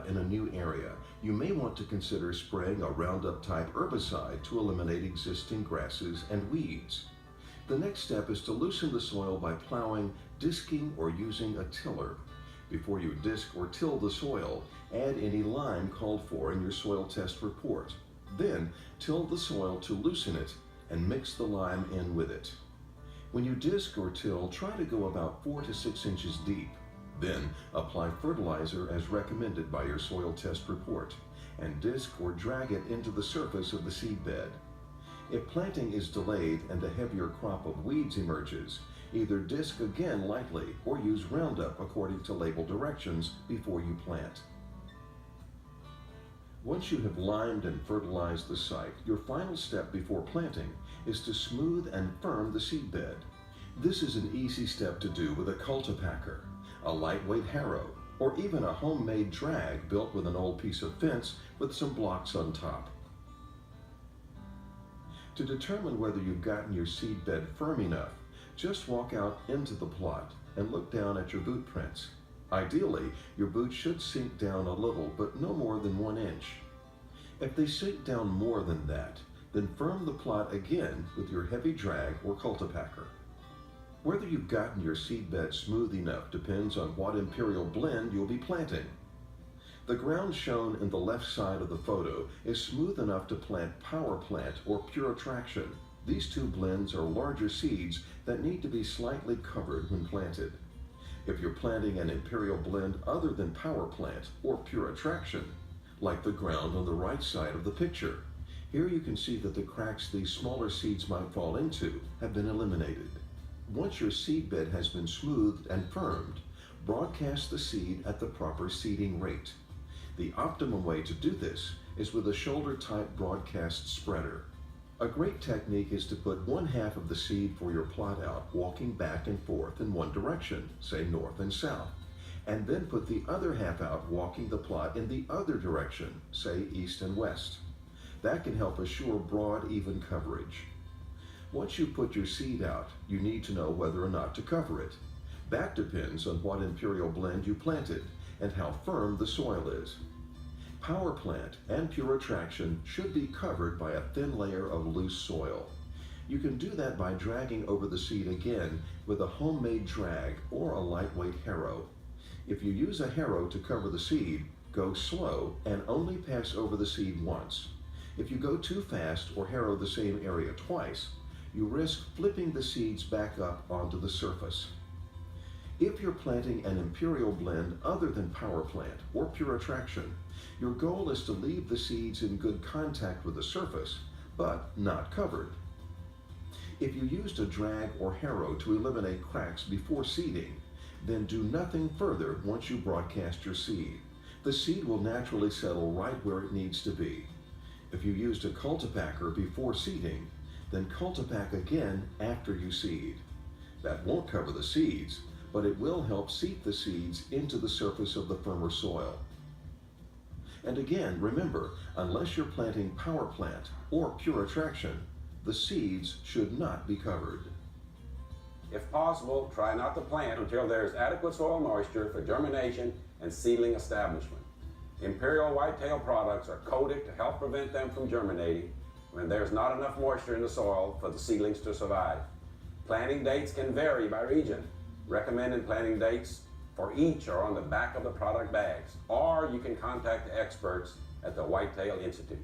in a new area, you may want to consider spraying a Roundup type herbicide to eliminate existing grasses and weeds. The next step is to loosen the soil by plowing, disking, or using a tiller. Before you disc or till the soil, add any lime called for in your soil test report. Then, till the soil to loosen it and mix the lime in with it. When you disc or till, try to go about 4 to 6 inches deep. Then, apply fertilizer as recommended by your soil test report, and disc or drag it into the surface of the seed bed. If planting is delayed and a heavier crop of weeds emerges, either disc again lightly or use Roundup according to label directions before you plant. Once you have limed and fertilized the site, your final step before planting is to smooth and firm the seed bed. This is an easy step to do with a cultipacker, a lightweight harrow, or even a homemade drag built with an old piece of fence with some blocks on top. To determine whether you've gotten your seed bed firm enough, just walk out into the plot and look down at your boot prints. Ideally, your boots should sink down a little, but no more than 1 inch. If they sink down more than that, then firm the plot again with your heavy drag or cultipacker. Whether you've gotten your seed bed smooth enough depends on what imperial blend you'll be planting. The ground shown in the left side of the photo is smooth enough to plant Power Plant or Pure Attraction. These two blends are larger seeds that need to be slightly covered when planted. If you're planting an imperial blend other than Power Plant or Pure Attraction, like the ground on the right side of the picture, here you can see that the cracks these smaller seeds might fall into have been eliminated. Once your seed bed has been smoothed and firmed, broadcast the seed at the proper seeding rate. The optimum way to do this is with a shoulder-type broadcast spreader. A great technique is to put 1/2 of the seed for your plot out walking back and forth in one direction, say north and south, and then put the other half out walking the plot in the other direction, say east and west. That can help assure broad, even coverage. Once you put your seed out, you need to know whether or not to cover it. That depends on what imperial blend you planted and how firm the soil is. Power Plant and Pure Attraction should be covered by a thin layer of loose soil. You can do that by dragging over the seed again with a homemade drag or a lightweight harrow. If you use a harrow to cover the seed, go slow and only pass over the seed once. If you go too fast or harrow the same area twice, you risk flipping the seeds back up onto the surface. If you're planting an imperial blend other than Power Plant or Pure Attraction, your goal is to leave the seeds in good contact with the surface, but not covered. If you used a drag or harrow to eliminate cracks before seeding, then do nothing further once you broadcast your seed. The seed will naturally settle right where it needs to be. If you used a cultipacker before seeding, then cultipack again after you seed. That won't cover the seeds, but it will help seep the seeds into the surface of the firmer soil. And again, remember, unless you're planting Power Plant or Pure Attraction, the seeds should not be covered. If possible, try not to plant until there is adequate soil moisture for germination and seedling establishment. Imperial whitetail products are coated to help prevent them from germinating when there's not enough moisture in the soil for the seedlings to survive. Planting dates can vary by region. Recommended planting dates for each are on the back of the product bags, or you can contact the experts at the Whitetail Institute.